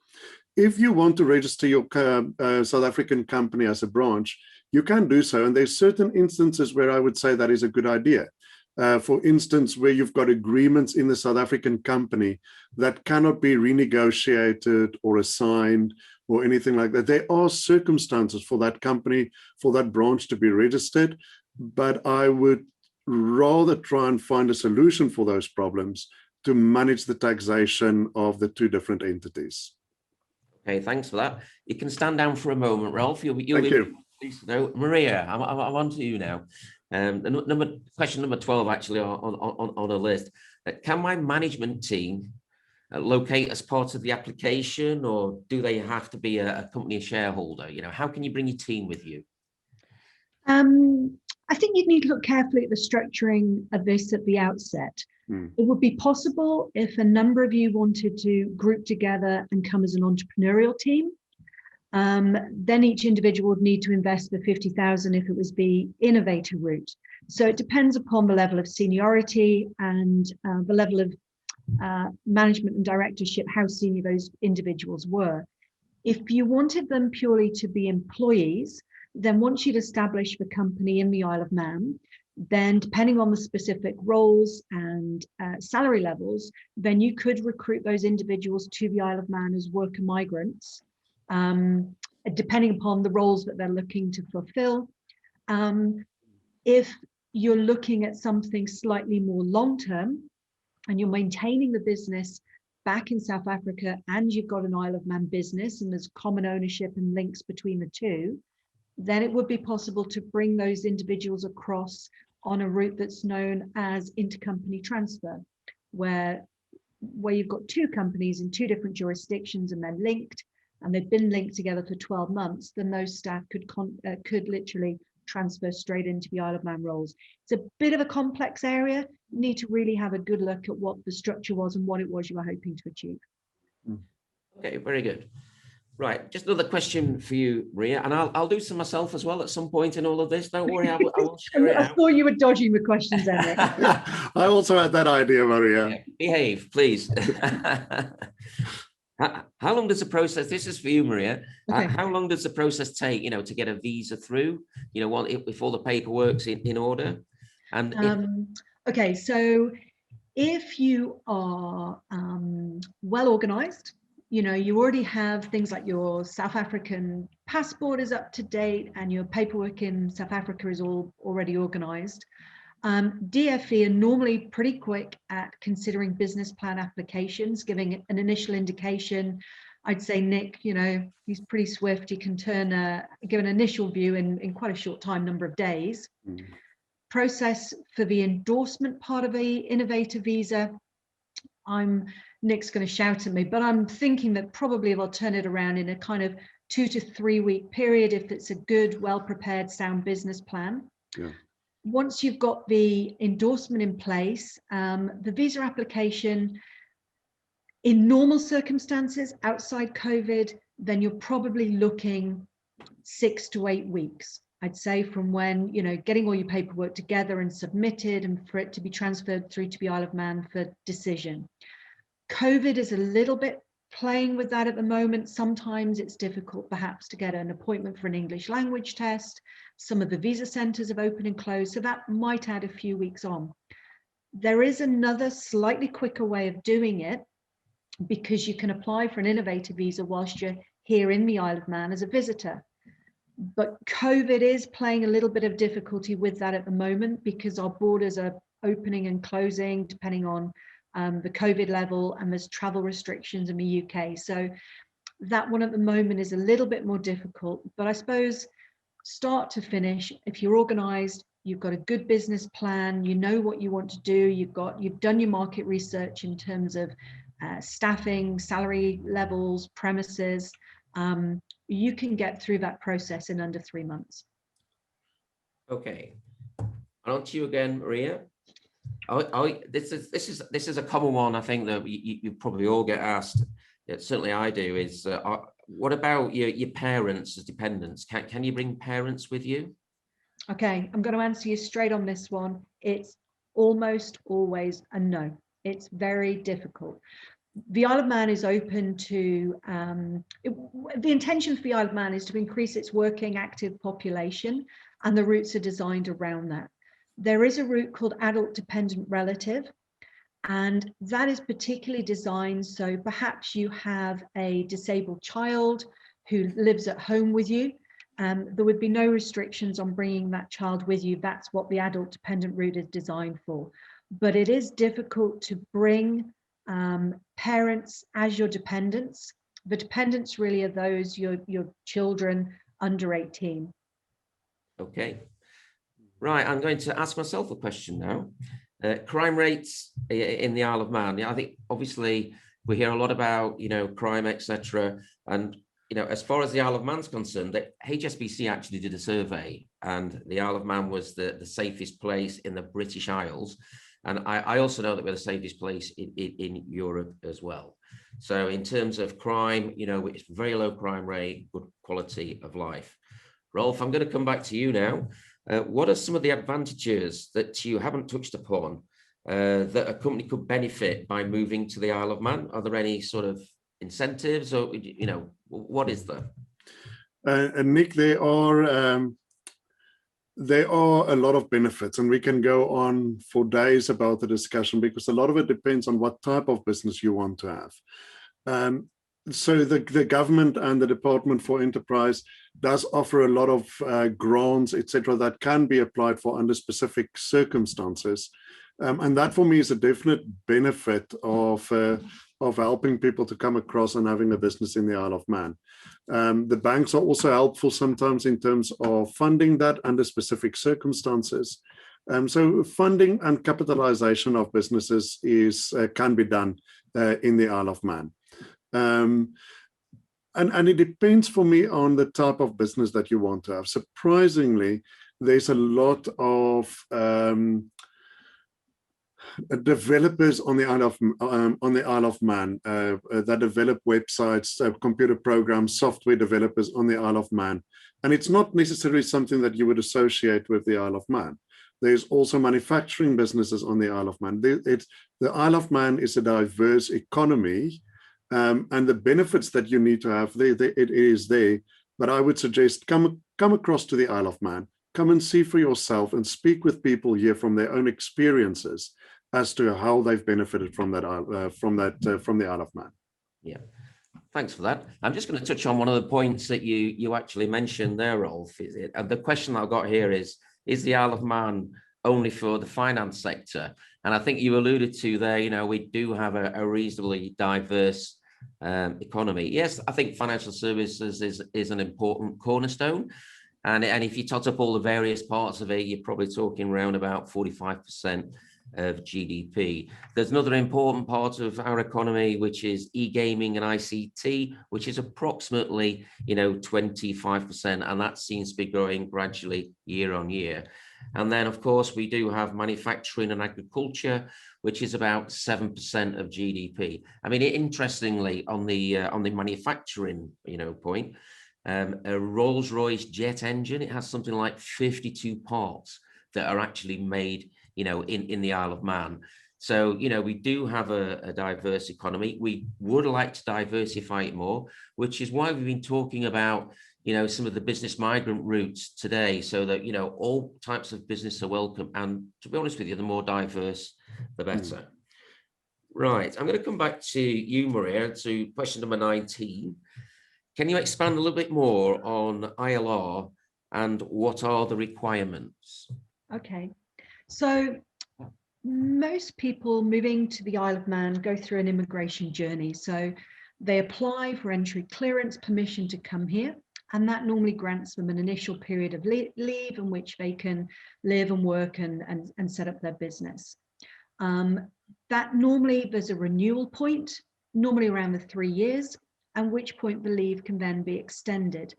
If you want to register your South African company as a branch, you can do so. And there's certain instances where I would say that is a good idea. For instance, where you've got agreements in the South African company that cannot be renegotiated or assigned or anything like that. There are circumstances for that company, for that branch to be registered, but I would rather try and find a solution for those problems to manage the taxation of the two different entities. Okay, thanks for that. You can stand down for a moment, Roelf. Thank you. No, Maria, I'm on to you now. Question number 12, actually, on a list. Can my management team locate as part of the application, or do they have to be a company shareholder? You know, how can you bring your team with you? I think you'd need to look carefully at the structuring of this at the outset. It would be possible if a number of you wanted to group together and come as an entrepreneurial team. Then each individual would need to invest the 50,000 if it was the innovator route. So it depends upon the level of seniority and the level of management and directorship, how senior those individuals were. If you wanted them purely to be employees, then once you'd established the company in the Isle of Man, then depending on the specific roles and salary levels, then you could recruit those individuals to the Isle of Man as worker migrants, depending upon the roles that they're looking to fulfill. If you're looking at something slightly more long-term and you're maintaining the business back in South Africa and you've got an Isle of Man business and there's common ownership and links between the two, then it would be possible to bring those individuals across on a route that's known as intercompany transfer, where you've got two companies in two different jurisdictions and they're linked and they've been linked together for 12 months, then those staff could literally transfer straight into the Isle of Man roles. It's a bit of a complex area. You need to really have a good look at what the structure was and what it was you were hoping to achieve. Okay, very good. Right, just another question for you, Maria, and I'll do some myself as well at some point in all of this. Don't worry, I will share it out. I thought you were dodging the questions, Nick. I also had that idea, Maria. Yeah, behave, please. How long does the process, this is for you, Maria, Okay. How long does the process take, to get a visa through, if all the paperwork's in order? And okay, so if you are well organized, you already have things like your South African passport is up to date and your paperwork in South Africa is all already organized. DFE are normally pretty quick at considering business plan applications, giving an initial indication. I'd say Nick, he's pretty swift. He can give an initial view in quite a short number of days. Process for the endorsement part of the innovator visa, Nick's going to shout at me, but I'm thinking that probably they'll turn it around in a kind of 2 to 3 week period if it's a good, well-prepared, sound business plan. Yeah. Once you've got the endorsement in place, the visa application, in normal circumstances outside COVID, then you're probably looking 6 to 8 weeks. I'd say from when, getting all your paperwork together and submitted and for it to be transferred through to the Isle of Man for decision. COVID is a little bit playing with that at the moment. Sometimes it's difficult perhaps to get an appointment for an English language test. Some of the visa centres have opened and closed, so that might add a few weeks on. There is another slightly quicker way of doing it because you can apply for an innovator visa whilst you're here in the Isle of Man as a visitor. But COVID is playing a little bit of difficulty with that at the moment because our borders are opening and closing depending on the COVID level, and there's travel restrictions in the UK. So that one at the moment is a little bit more difficult, but I suppose start to finish, if you're organized, you've got a good business plan, you know what you want to do, you've done your market research in terms of staffing, salary levels, premises, you can get through that process in under 3 months. Okay. On to you again, Maria. This is a common one. I think that you probably all get asked. Certainly I do. Is what about your parents as dependents? Can you bring parents with you? Okay, I'm going to answer you straight on this one. It's almost always a no. It's very difficult. The Isle of Man is open to, the intention for the Isle of Man is to increase its working active population, and the routes are designed around that. There is a route called adult dependent relative, and that is particularly designed so perhaps you have a disabled child who lives at home with you. There would be no restrictions on bringing that child with you. That's what the adult dependent route is designed for. But it is difficult to bring parents as your dependents. The dependents really are those, your children under 18. Okay. Right, I'm going to ask myself a question now. Crime rates in the Isle of Man. I think obviously we hear a lot about, crime, etc. And, as far as the Isle of Man's concerned, the HSBC actually did a survey, and the Isle of Man was the safest place in the British Isles. And I also know that we're the safest place in Europe as well. So in terms of crime, you know, it's very low crime rate, good quality of life. Roelf, I'm going to come back to you now. What are some of the advantages that you haven't touched upon that a company could benefit by moving to the Isle of Man? Are there any sort of incentives, or, you know, what is there? And Nick, there are a lot of benefits, and we can go on for days about the discussion, because a lot of it depends on what type of business you want to have. So the government and the Department for Enterprise does offer a lot of grants, etc., that can be applied for under specific circumstances. And that for me is a definite benefit of helping people to come across and having a business in the Isle of Man. The banks are also helpful sometimes in terms of funding that under specific circumstances. So funding and capitalization of businesses can be done in the Isle of Man. And it depends for me on the type of business that you want to have. Surprisingly, there's a lot of developers on the Isle of Man that develop websites, computer programs, software developers on the Isle of Man. And it's not necessarily something that you would associate with the Isle of Man. There's also manufacturing businesses on the Isle of Man. The Isle of Man is a diverse economy, and the benefits that you need to have, it is there. But I would suggest come across to the Isle of Man, come and see for yourself and speak with people here from their own experiences as to how they've benefited from that from the Isle of Man. Yeah, thanks for that. I'm just going to touch on one of the points that you actually mentioned there, Roelf. And the question I've got here is the Isle of Man only for the finance sector? And I think you alluded to there, you know, we do have a reasonably diverse economy. Yes, I think financial services is an important cornerstone. And if you tot up all the various parts of it, you're probably talking around about 45% of GDP. There's another important part of our economy, which is e-gaming and ICT, which is approximately, you know, 25%, and that seems to be growing gradually year on year. And then, of course, we do have manufacturing and agriculture, which is about 7% of GDP. I mean, interestingly, on the manufacturing, you know, point, a Rolls-Royce jet engine, it has something like 52 parts that are actually made, you know, in the Isle of Man. So, you know, we do have a diverse economy. We would like to diversify it more, which is why we've been talking about, you know, some of the business migrant routes today, so that, you know, all types of business are welcome. And to be honest with you, the more diverse, the better. Right, I'm going to come back to you, Maria, to question number 19. Can you expand a little bit more on ILR and what are the requirements? Okay, so most people moving to the Isle of Man go through an immigration journey. So they apply for entry clearance permission to come here, and that normally grants them an initial period of leave in which they can live and work and set up their business. That normally there's a renewal point, normally around the 3 years, at which point the leave can then be extended.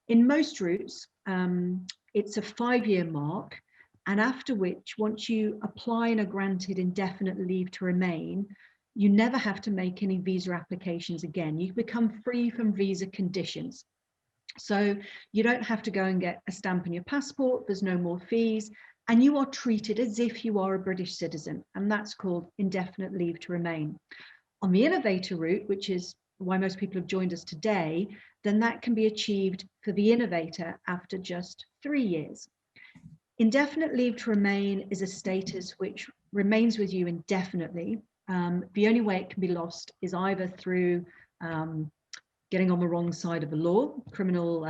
In most routes, it's a 5-year mark, and after which, once you apply and are granted indefinite leave to remain, you never have to make any visa applications again. You become free from visa conditions. So you don't have to go and get a stamp on your passport, there's no more fees, and you are treated as if you are a British citizen, and that's called indefinite leave to remain. On the innovator route, which is why most people have joined us today, then that can be achieved for the innovator after just 3 years. Indefinite leave to remain is a status which remains with you indefinitely. The only way it can be lost is either through getting on the wrong side of the law, criminal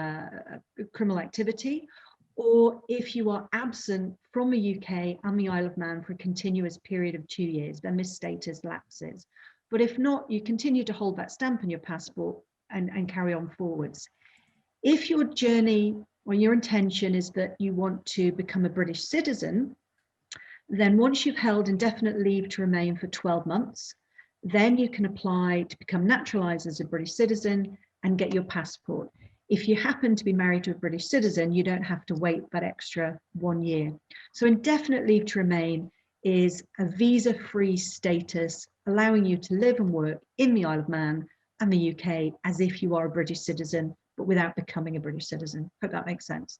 activity, or if you are absent from the UK and the Isle of Man for a continuous period of 2 years, then this status lapses. But if not, you continue to hold that stamp on your passport and carry on forwards. If your journey or your intention is that you want to become a British citizen, then once you've held indefinite leave to remain for 12 months, then you can apply to become naturalised as a British citizen and get your passport. If you happen to be married to a British citizen, you don't have to wait that extra 1 year. So indefinite leave to remain is a visa-free status, allowing you to live and work in the Isle of Man and the UK as if you are a British citizen, but without becoming a British citizen. Hope that makes sense.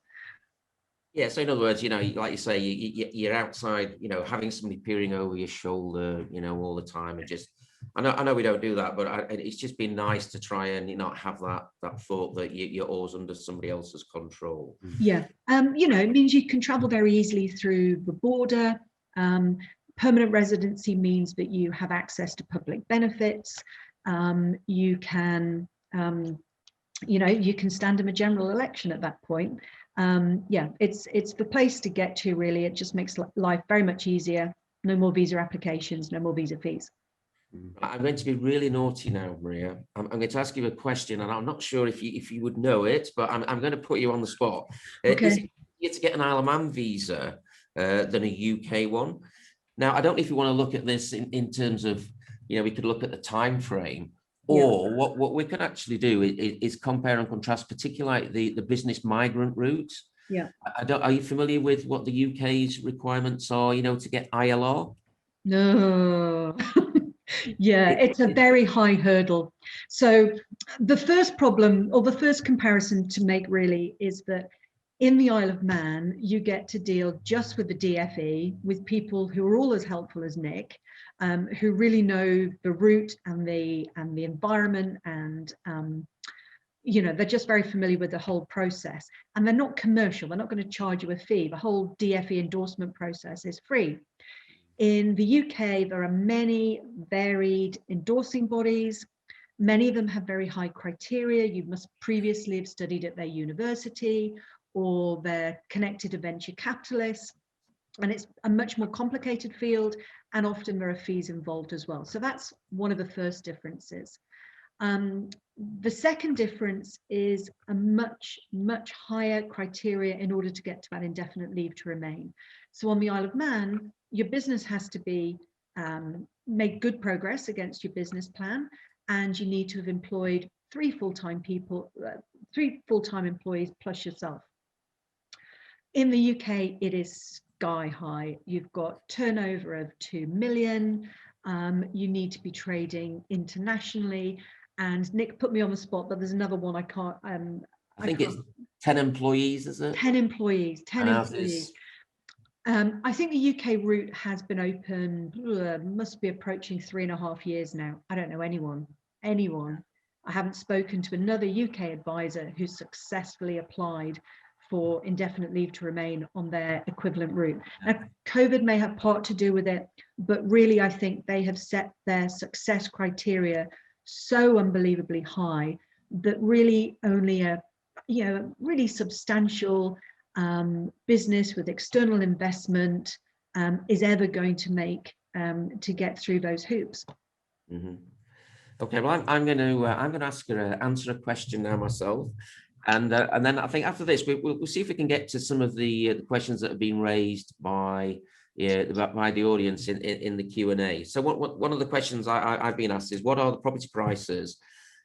Yeah, so in other words, like you say, you're outside, having somebody peering over your shoulder, all the time, and just, I know we don't do that, but it's just been nice to try and not have that thought that you're always under somebody else's control. Yeah, it means you can travel very easily through the border. Permanent residency means that you have access to public benefits. You can, you can stand in a general election at that point. Yeah, it's the place to get to, really. It just makes life very much easier. No more visa applications, no more visa fees. I'm going to be really naughty now, Maria. I'm going to ask you a question, and I'm not sure if you would know it, but I'm going to put you on the spot. Okay. Is it easier to get an Isle of Man visa than a UK one? Now, I don't know if you want to look at this in terms of, we could look at the time frame, or yeah, what we could actually do is compare and contrast, particularly the business migrant route. Yeah. Are you familiar with what the UK's requirements are, to get ILR? No. Yeah, it's a very high hurdle. So the first problem, or the first comparison to make, really, is that in the Isle of Man, you get to deal just with the DfE, with people who are all as helpful as Nick, who really know the route and the environment, and they're just very familiar with the whole process. And they're not commercial. They're not going to charge you a fee. The whole DfE endorsement process is free. In the UK, there are many varied endorsing bodies. Many of them have very high criteria. You must previously have studied at their university, or they're connected to venture capitalists. And it's a much more complicated field, and often there are fees involved as well. So that's one of the first differences. The second difference is a much, much higher criteria in order to get to that indefinite leave to remain. So on the Isle of Man, your business has to be make good progress against your business plan, and you need to have employed three full-time employees plus yourself. In the UK, it is sky high. You've got turnover of 2 million. You need to be trading internationally. And Nick put me on the spot, but there's another one I can't. I think it's 10 employees, is it? 10 employees. 10 employees. I think the UK route has been open, must be approaching 3.5 years now. I don't know anyone. I haven't spoken to another UK advisor who successfully applied for indefinite leave to remain on their equivalent route. Now, COVID may have part to do with it, but really I think they have set their success criteria so unbelievably high that really only a really substantial business with external investment is ever going to make to get through those hoops. Mm-hmm. Okay, well, I'm going to answer a question now myself, and then I think after this we'll see if we can get to some of the questions that have been raised by the audience in the Q&A. So one of the questions I've been asked is, what are the property prices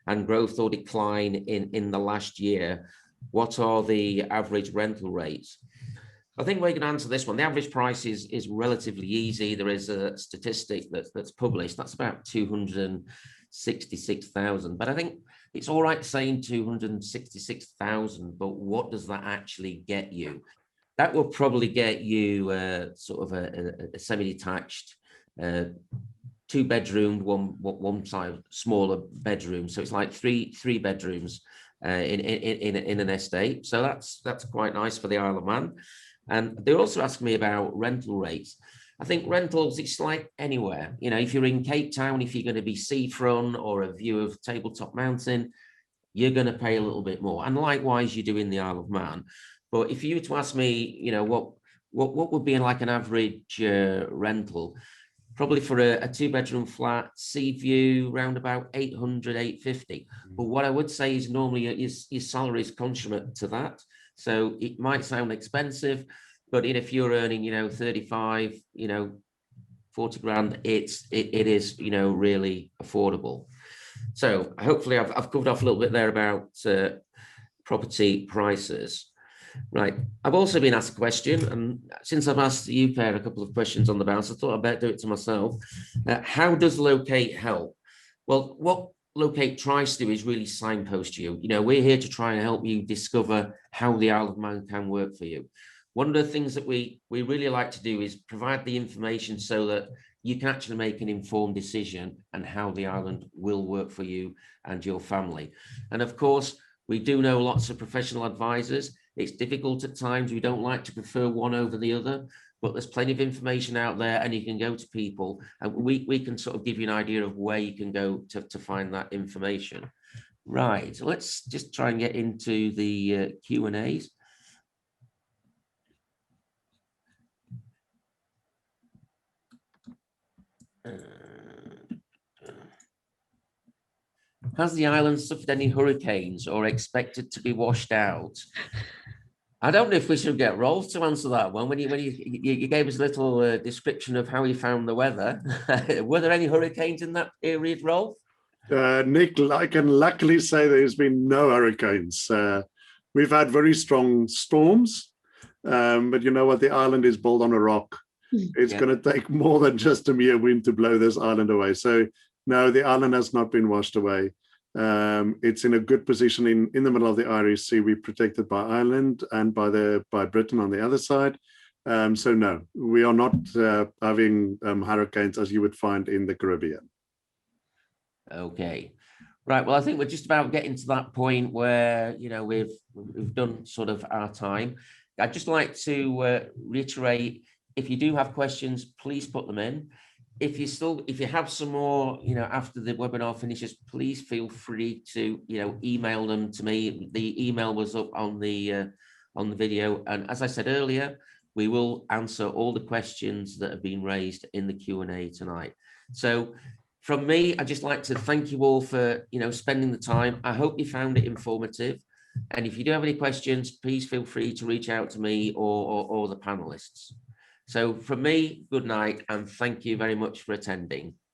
and growth or decline in the last year? What are the average rental rates? I think we're going to answer this one. The average price is relatively easy. There is a statistic that's published. That's about 266,000. But I think it's all right saying 266,000, but what does that actually get you? That will probably get you sort of a semi-detached, 2-bedroom, one side smaller bedroom. So it's like three bedrooms in an estate. So that's quite nice for the Isle of Man. And they also asked me about rental rates. I think rentals, it's like anywhere. If you're in Cape Town, if you're going to be seafront or a view of Tabletop Mountain, you're going to pay a little bit more. And likewise, you do in the Isle of Man. But if you were to ask me, what would be like an average rental, probably for a 2-bedroom flat, sea view, round about 800, 850. But what I would say is normally your salary is consummate to that. So it might sound expensive, but if you're earning, 35, 40 grand, it is, really affordable. So hopefully I've covered off a little bit there about property prices. Right. I've also been asked a question, and since I've asked you pair a couple of questions on the bounce, I thought I'd better do it to myself. How does Locate help? Well, what Locate tries to do is really signpost you. You know, we're here to try and help you discover how the Isle of Man can work for you. One of the things that we really like to do is provide the information so that you can actually make an informed decision on how the island will work for you and your family. And of course, we do know lots of professional advisors. It's difficult at times. We don't like to prefer one over the other, but there's plenty of information out there and you can go to people and we can sort of give you an idea of where you can go to find that information. Right, so let's just try and get into the Q&As. Has the island suffered any hurricanes or expected to be washed out? I don't know if we should get Roelf to answer that one. When you gave us a little description of how you found the weather, were there any hurricanes in that period, Roelf? Nick, I can luckily say there's been no hurricanes. We've had very strong storms, but you know what? The island is built on a rock. It's going to take more than just a mere wind to blow this island away. So no, the island has not been washed away. It's in a good position in the middle of the Irish Sea. We're protected by Ireland and by Britain on the other side. So no, we are not having hurricanes as you would find in the Caribbean. Okay, right. Well, I think we're just about getting to that point where, you know, we've done sort of our time. I'd just like to reiterate, if you do have questions, please put them in. If you have some more, you know, after the webinar finishes, please feel free to, you know, email them to me. The email was up on the video, and as I said earlier, we will answer all the questions that have been raised in the Q&A tonight. So from me, I'd just like to thank you all for, you know, spending the time. I hope you found it informative, and if you do have any questions, please feel free to reach out to me or the panelists. So from me, good night, and thank you very much for attending.